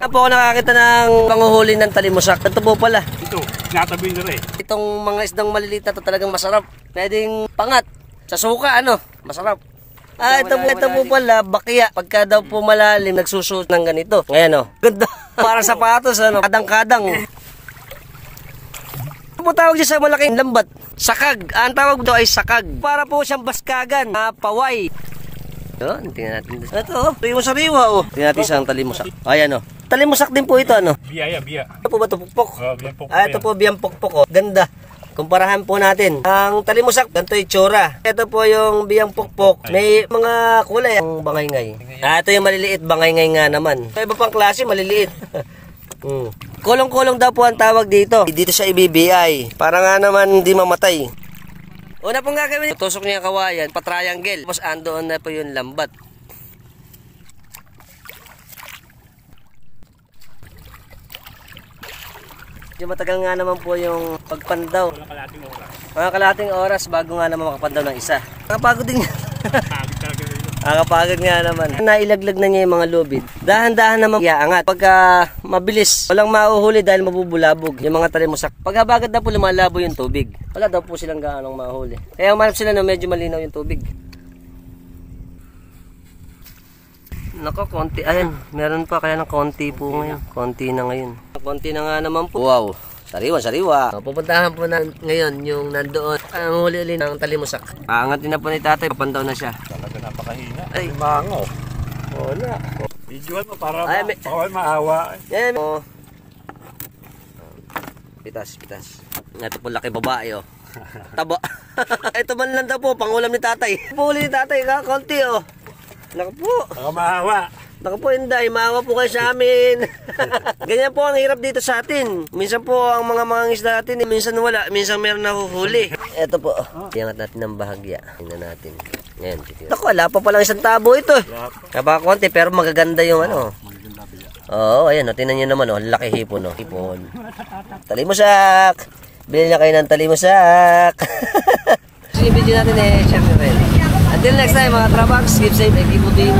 Po ako nakakita ng panguhuli ng talimusak. Ito po pala. Ito, sinatabi na rin. Itong mga isdang maliliit na to talagang masarap. Pwedeng pangat. Sa suka, ano? Masarap. Ito po pala, bakya. Pagka daw po malalim, nagsusuot ng ganito. Ngayon, ganda. Parang sapatos, ano? Kadang-kadang. Ano po tawag siya sa malaking lambat? Sakag. Ang tawag daw ay sakag. Para po siyang baskagan. Paway. Yun, tingnan natin. Ito, sariwa. Tingnan natin isang talimusak. Ayan, talimusak din po ito, ano? Biya. Ito po ba ito? Pukpok? Biyang pukpok. Ito po biyang pukpok, Ganda. Kumparahan po natin. Ang talimusak, ganito yung tsura. Ito po yung biyang pukpok. May mga kulay. Ang bangay-ngay. Ito yung maliliit. Bangay-ngay nga naman. Sa iba pang klase, maliliit. Kulong-kulong daw po ang tawag dito. Dito sa IBBI. Para nga naman hindi mamatay. Una pong gagawin, tusok niya kawayan, pa-triangle. Tapos andoon na po yung lambat. Yung matagal nga naman po yung pagpandaw. Mga kalahating oras bago nga naman makapandaw ng isa. Nakapagod din yan. Nakapagod nga naman. Nailaglag na niya yung mga lubid. Dahan-dahan naman iaangat. Pagka mabilis, walang mauhuli dahil mabubulabog yung mga talimusak. Pag habagad na po lumalabo yung tubig. Wala daw po silang gaanong mahuli. Kaya umanap sila na medyo malinaw yung tubig. Nako, konti. Ayun, meron pa kaya ng konti po ngayon. Konti na ngayon. Konti na nga naman po. Wow, sariwa. Pupuntahan po na ngayon yung nandoon. Ang huli-uli ng talimusak. Aangat din na po ni tatay. Papandaw na siya. Talaga napakahina. Ay, mango. Wala. Videoan mo para maawa. Yan. Pitas. Ito po laki babae, Taba. Ito man lang daw po, pangulam ni tatay. Puli ni tatay, konti, Naku po. Baka maawa. Naku po, Inday, maawa po kayo sa amin. Ganyan po ang hirap dito sa atin. Minsan po ang mga isda natin, minsan wala, minsan meron nahuhuli. Ito po, tiyangat natin ng bahagya. Tingnan natin. Ngayon, naku, wala pa palang isang tabo ito. Kapag konti, pero magaganda yung Oo, ayan, tingnan nyo naman, laki hipon, hipon. Talimusak! Bili na kayo ng talimusak. Yung video natin syempre. Until next time, mga Trabax, keep safe and keep moving.